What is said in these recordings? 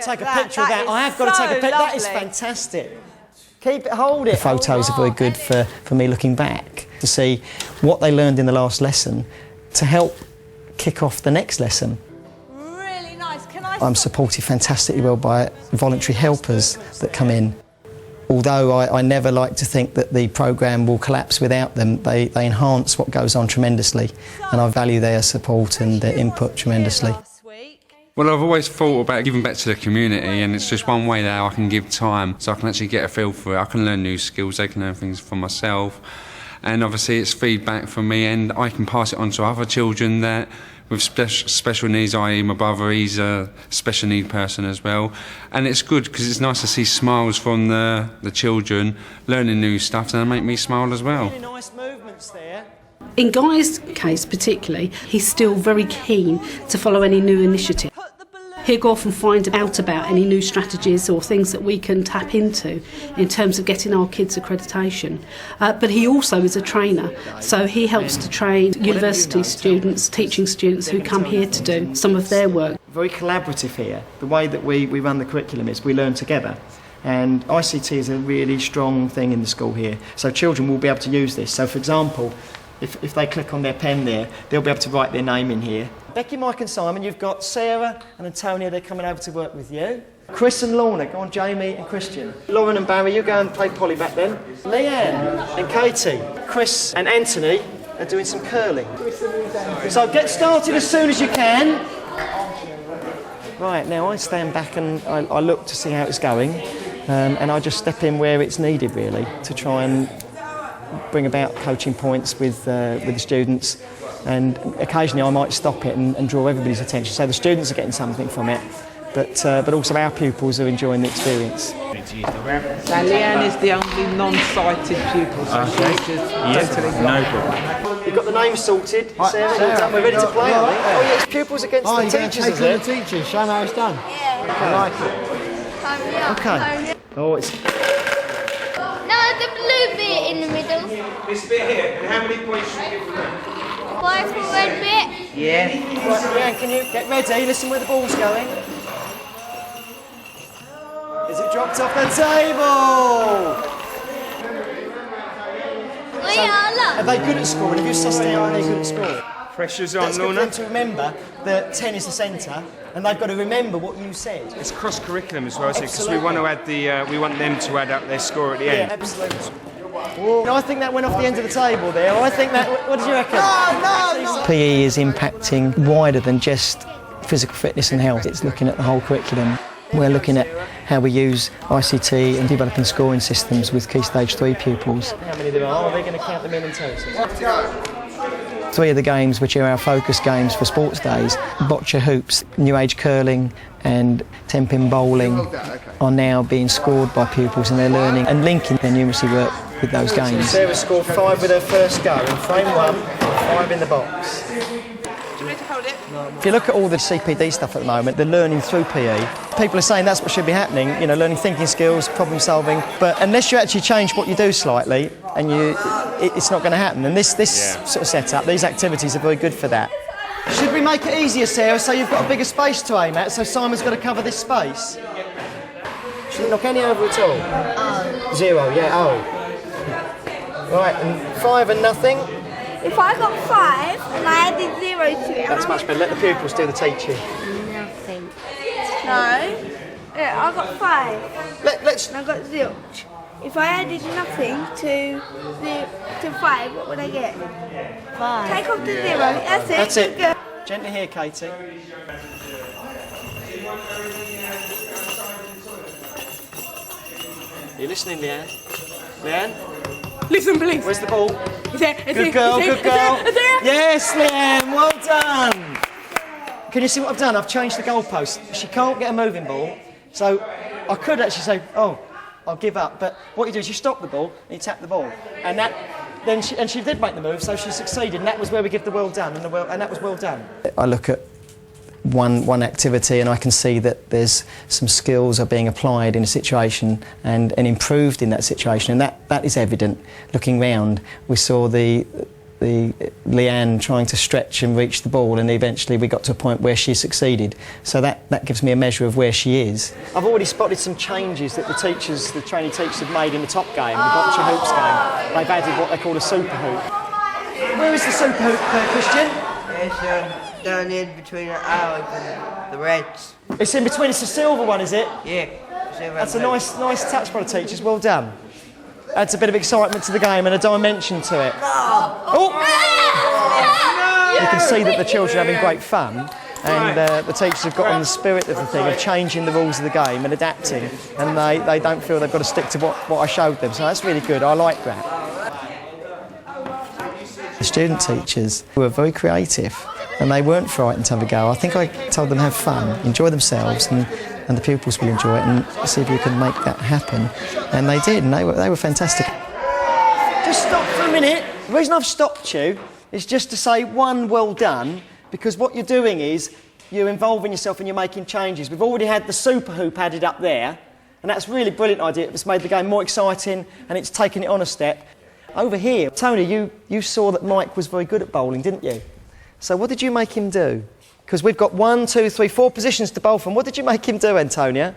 take a picture of that. I have got to take a picture. That is fantastic. Keep it, hold it. The photos are very good for me looking back to see what they learned in the last lesson to help kick off the next lesson. Really nice. I'm supported fantastically well by voluntary helpers that come in. Although I never like to think that the programme will collapse without them, they enhance what goes on tremendously, and I value their support and their input tremendously. Well, I've always thought about giving back to the community, and it's just one way that I can give time so I can actually get a feel for it. I can learn new skills, I can learn things for myself, and obviously it's feedback from me, and I can pass it on to other children that with special needs, i.e. my brother, he's a special need person as well. And it's good because it's nice to see smiles from the children, learning new stuff, and they make me smile as well. Really nice movements there. In Guy's case particularly, he's still very keen to follow any new initiative. He'll go off and find out about any new strategies or things that we can tap into in terms of getting our kids accreditation. But he also is a trainer, so he helps to train university students, teaching students who come here to do some of their work. Very collaborative here. The way that we run the curriculum is we learn together. And ICT is a really strong thing in the school here. So children will be able to use this. So for example, if they click on their pen there, they'll be able to write their name in here. Becky, Mike and Simon, you've got Sarah and Antonia, they're coming over to work with you. Chris and Lorna, go on, Jamie and Christian. Lauren and Barry, you go and play Polly back then. Leanne and Katie. Chris and Anthony are doing some curling. So get started as soon as you can. Right, now I stand back and I look to see how it's going, and I just step in where it's needed really to try and bring about coaching points with the students, and occasionally I might stop it and draw everybody's attention. So the students are getting something from it, but also our pupils are enjoying the experience. So Leanne is the only non-sighted pupil, so she's just totally no problem. You've got the names sorted, Sarah. We're ready to play, are we? Oh yeah, it's pupils against the teachers, is it? The teachers, show them how it's done. Yeah. I like it. Okay. Oh, it's... No, the blue bit in the middle. This bit here, and how many points should you give for that? 5 for red bit. Yeah. Right, Leanne, can you get ready? Listen where the ball's going. Is it dropped off the table? We are, look. Are they good at scoring? Have you sussed out are they good at scoring? Pressure's on, That's good for Lorna. them to remember that 10 is the centre, and they've got to remember what you said. It's cross-curriculum as well, because we want to add we want them to add up their score at the end. Yeah, absolutely. No, I think that went off the end of the table there. I think that... What did you reckon? No. PE is impacting wider than just physical fitness and health. It's looking at the whole curriculum. We're looking at how we use ICT and developing scoring systems with Key Stage 3 pupils. How many there are they going to count them in total? 3 of the games, which are our focus games for sports days, bocce hoops, new age curling and 10-pin bowling, are now being scored by pupils, and they're learning and linking their numeracy work with those games. Sarah scored 5 with her first go in frame 1, 5 in the box. If you look at all the CPD stuff at the moment, they're learning through PE. People are saying that's what should be happening, you know, learning thinking skills, problem solving. But unless you actually change what you do slightly, and it's not going to happen. And this sort of setup, these activities are very good for that. Should we make it easier, Sarah, so you've got a bigger space to aim at, so Simon's got to cover this space? Should it knock any over at all? 0, yeah, oh. Right, and 5 and nothing. If I got 5 and I added 0 to it... That's much better. Let the pupils do the teaching. Nothing. No. Yeah, I got 5. Let's... And I got 0. If I added nothing to 5, what would I get? 5. Take off the 0. That's it. That's it. Go. Gently here, Katie. Are you listening, Leanne? Leanne? Listen, please. Where's the ball? Good girl, good girl. Yes, Leanne, well done. Can you see what I've done? I've changed the goalpost. She can't get a moving ball, so I could actually say, oh, I'll give up. But what you do is you stop the ball and you tap the ball, and she did make the move, so she succeeded, and that was where we give the well done, and that was well done. I look at one activity and I can see that there's some skills are being applied in a situation and improved in that situation, and that is evident. Looking round, we saw the Leanne trying to stretch and reach the ball, and eventually we got to a point where she succeeded. So that gives me a measure of where she is. I've already spotted some changes that the training teachers have made in the top game, the Boccia Hoops game. They've added what they call a super hoop. Where is the super hoop, Christian? It's down in between the Owls and the Reds. It's in between, it's the silver one, is it? Yeah. That's a nice touch by the teachers, well done. Adds a bit of excitement to the game and a dimension to it. Oh! You can see that the children are having great fun, and the teachers have got on the spirit of the thing, of changing the rules of the game and adapting, and they don't feel they've got to stick to what I showed them, so that's really good, I like that. The student teachers were very creative, and they weren't frightened to have a go. I think I told them have fun, enjoy themselves, and the pupils will enjoy it, and see if you can make that happen. And they did, and they were fantastic. Just stop for a minute. The reason I've stopped you is just to say, one, well done, because what you're doing is you're involving yourself and you're making changes. We've already had the super hoop added up there, and that's a really brilliant idea. It's made the game more exciting, and it's taken it on a step. Over here, Tony, you saw that Mike was very good at bowling, didn't you? So what did you make him do? Because we've got 1, 2, 3, 4 positions to bowl from. What did you make him do, Antonia?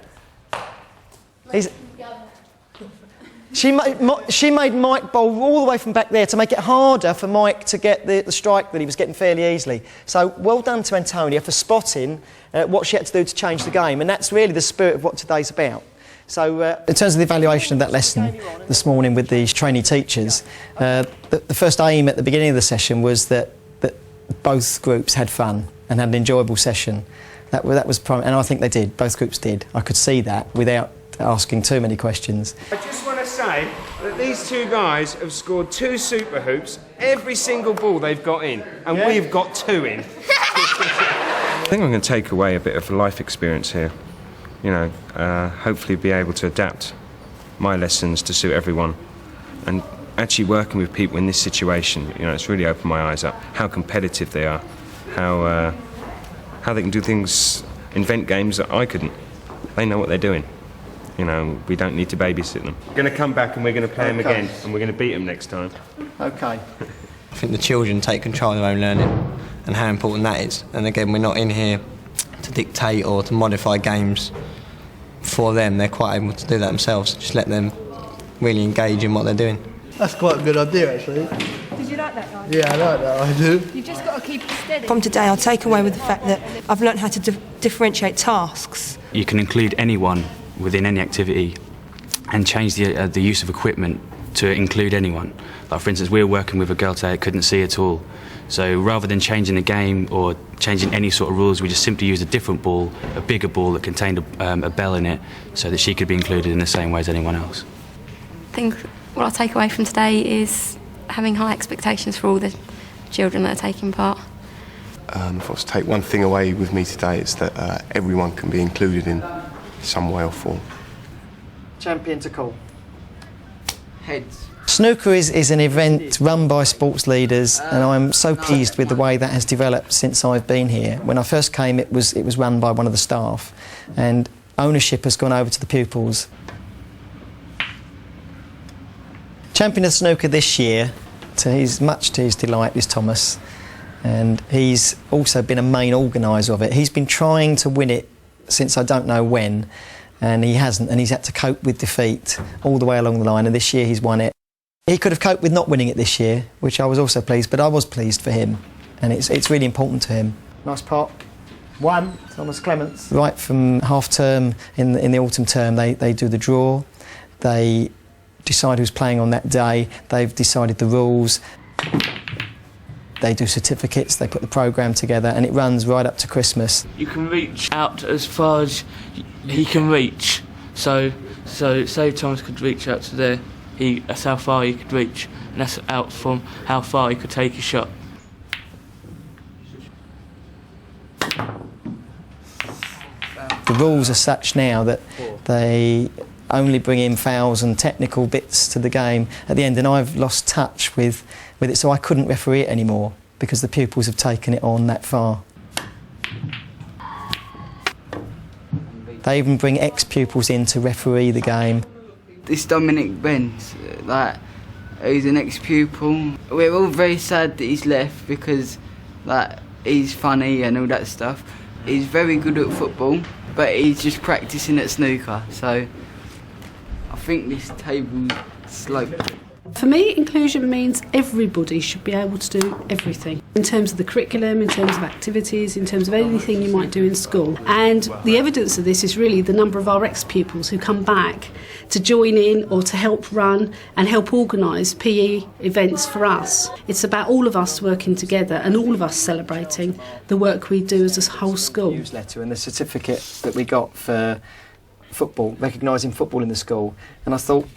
She made Mike bowl all the way from back there to make it harder for Mike to get the strike that he was getting fairly easily. So well done to Antonia for spotting what she had to do to change the game, and that's really the spirit of what today's about. So in terms of the evaluation of that lesson this morning with the trainee teachers, the first aim at the beginning of the session was that both groups had fun and had an enjoyable session. That was and I think they did. Both groups did. I could see that without asking too many questions. I just want to say that these two guys have scored 2 super hoops every single ball they've got in, and we've got 2 in. I think I'm going to take away a bit of life experience here. You know, hopefully be able to adapt my lessons to suit everyone. And actually working with people in this situation, you know, it's really opened my eyes up. How competitive they are, how they can do things, invent games that I couldn't. They know what they're doing. You know, we don't need to babysit them. We're going to come back and we're going to play them again, and we're going to beat them next time. Okay. I think the children take control of their own learning and how important that is. And again, we're not in here to dictate or to modify games for them. They're quite able to do that themselves. Just let them really engage in what they're doing. That's quite a good idea, actually. Did you like that, guy? Yeah, I like that, I do. You've just got to keep it steady. From today, I'll take away with the fact that I've learnt how to differentiate tasks. You can include anyone within any activity and change the use of equipment to include anyone. Like, for instance, we were working with a girl today that couldn't see at all. So rather than changing the game or changing any sort of rules, we just simply used a different ball, a bigger ball that contained a bell in it, so that she could be included in the same way as anyone else. I think what I'll take away from today is having high expectations for all the children that are taking part. If I was to take one thing away with me today, it's that everyone can be included in some way or form. Champion to call. Heads. Snooker is an event run by sports leaders, and I'm so pleased with the way that has developed since I've been here. When I first came, it was run by one of the staff, and ownership has gone over to the pupils. Champion of snooker this year, much to his delight, is Thomas, and he's also been a main organiser of it. He's been trying to win it since I don't know when, and he hasn't, and he's had to cope with defeat all the way along the line, and this year he's won it. He could have coped with not winning it this year, which I was also pleased, but I was pleased for him, and it's really important to him. Nice pot. 1, Thomas Clements. Right from half term in the autumn term, they do the draw, they decide who's playing on that day, they've decided the rules, they do certificates, they put the programme together, and it runs right up to Christmas. You can reach out as far as he can reach, so say Thomas could reach out to there, that's how far he could reach, and that's out from how far he could take a shot. The rules are such now that they only bring in fouls and technical bits to the game at the end, and I've lost touch with it, so I couldn't referee it anymore because the pupils have taken it on that far. They even bring ex-pupils in to referee the game. This Dominic Benz, who's an ex-pupil. We're all very sad that he's left because like he's funny and all that stuff. He's very good at football, but he's just practising at snooker, so I think this table's sloped. For me, inclusion means everybody should be able to do everything in terms of the curriculum, in terms of activities, in terms of anything you might do in school. And the evidence of this is really the number of our ex-pupils who come back to join in or to help run and help organise PE events for us. It's about all of us working together and all of us celebrating the work we do as a whole school. Newsletter and the certificate that we got for football, recognising football in the school, and I thought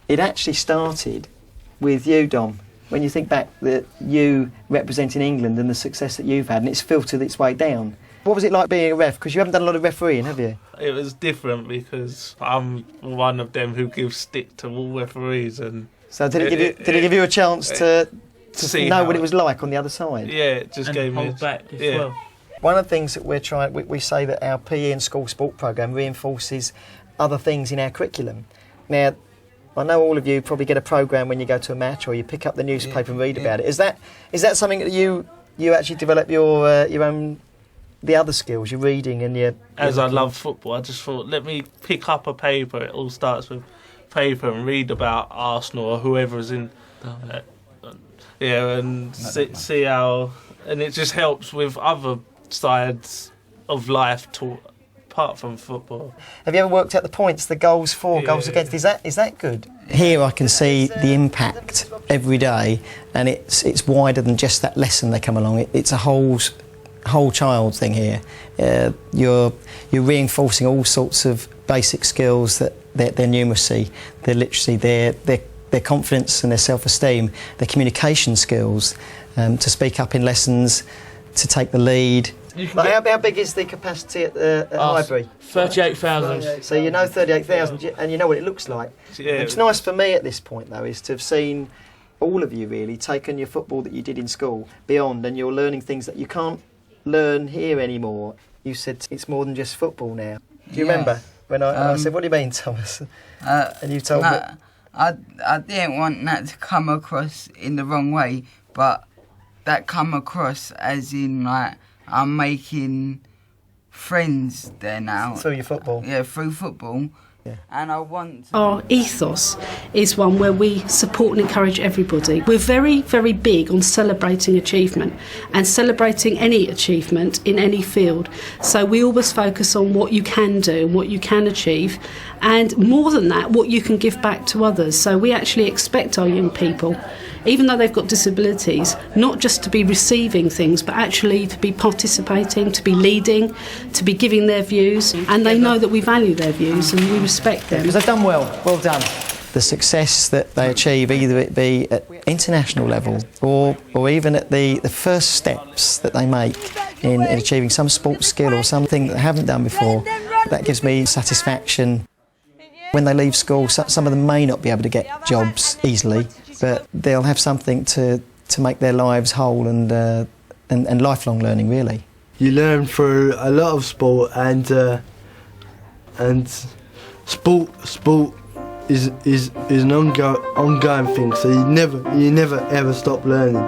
it actually started with you, Dom, when you think back that you representing England and the success that you've had, and it's filtered its way down. What was it like being a ref? Because you haven't done a lot of refereeing, have you? It was different because I'm one of them who gives stick to all referees. And so did it give you a chance to know what it was like on the other side? Yeah, it just gave me back as well. One of the things that we're trying, we say that our PE and school sport programme reinforces other things in our curriculum. Now, I know all of you probably get a programme when you go to a match or you pick up the newspaper and read about it. Is that something that you actually develop your own, the other skills, your reading and your... As I love football, I just thought, let me pick up a paper. It all starts with paper and read about Arsenal or whoever's in... and see how... And it just helps with other sides of life apart from football. Have you ever worked out the points, the goals for, goals against? Is that good? Here I can see the impact every day, and it's wider than just that lesson they come along. It's a whole child thing here. You're reinforcing all sorts of basic skills, that their numeracy, their literacy, their confidence and their self-esteem, their communication skills, to speak up in lessons, to take the lead. Like how big is the capacity at Highbury? 38,000. So you know 38,000 and you know what it looks like. Yeah. It's nice for me at this point though is to have seen all of you really taken your football that you did in school beyond, and you're learning things that you can't learn here anymore. You said it's more than just football now. Do you remember when I said, what do you mean, Thomas? And you told me... I didn't want that to come across in the wrong way, but that come across as in like I'm making friends there now. Through your football? Yeah, through football. Yeah. And I want to... Our ethos is one where we support and encourage everybody. We're very, very big on celebrating achievement and celebrating any achievement in any field. So we always focus on what you can do and what you can achieve, and more than that, what you can give back to others. So we actually expect our young people, even though they've got disabilities, not just to be receiving things, but actually to be participating, to be leading, to be giving their views, and they know that we value their views and we respect them. Because they've done well done. The success that they achieve, either it be at international level or even at the first steps that they make in achieving some sports skill or something that they haven't done before, that gives me satisfaction. When they leave school, some of them may not be able to get jobs easily, but they'll have something to make their lives whole and lifelong learning, really. You learn through a lot of sport, and sport is an ongoing thing. So you never ever stop learning.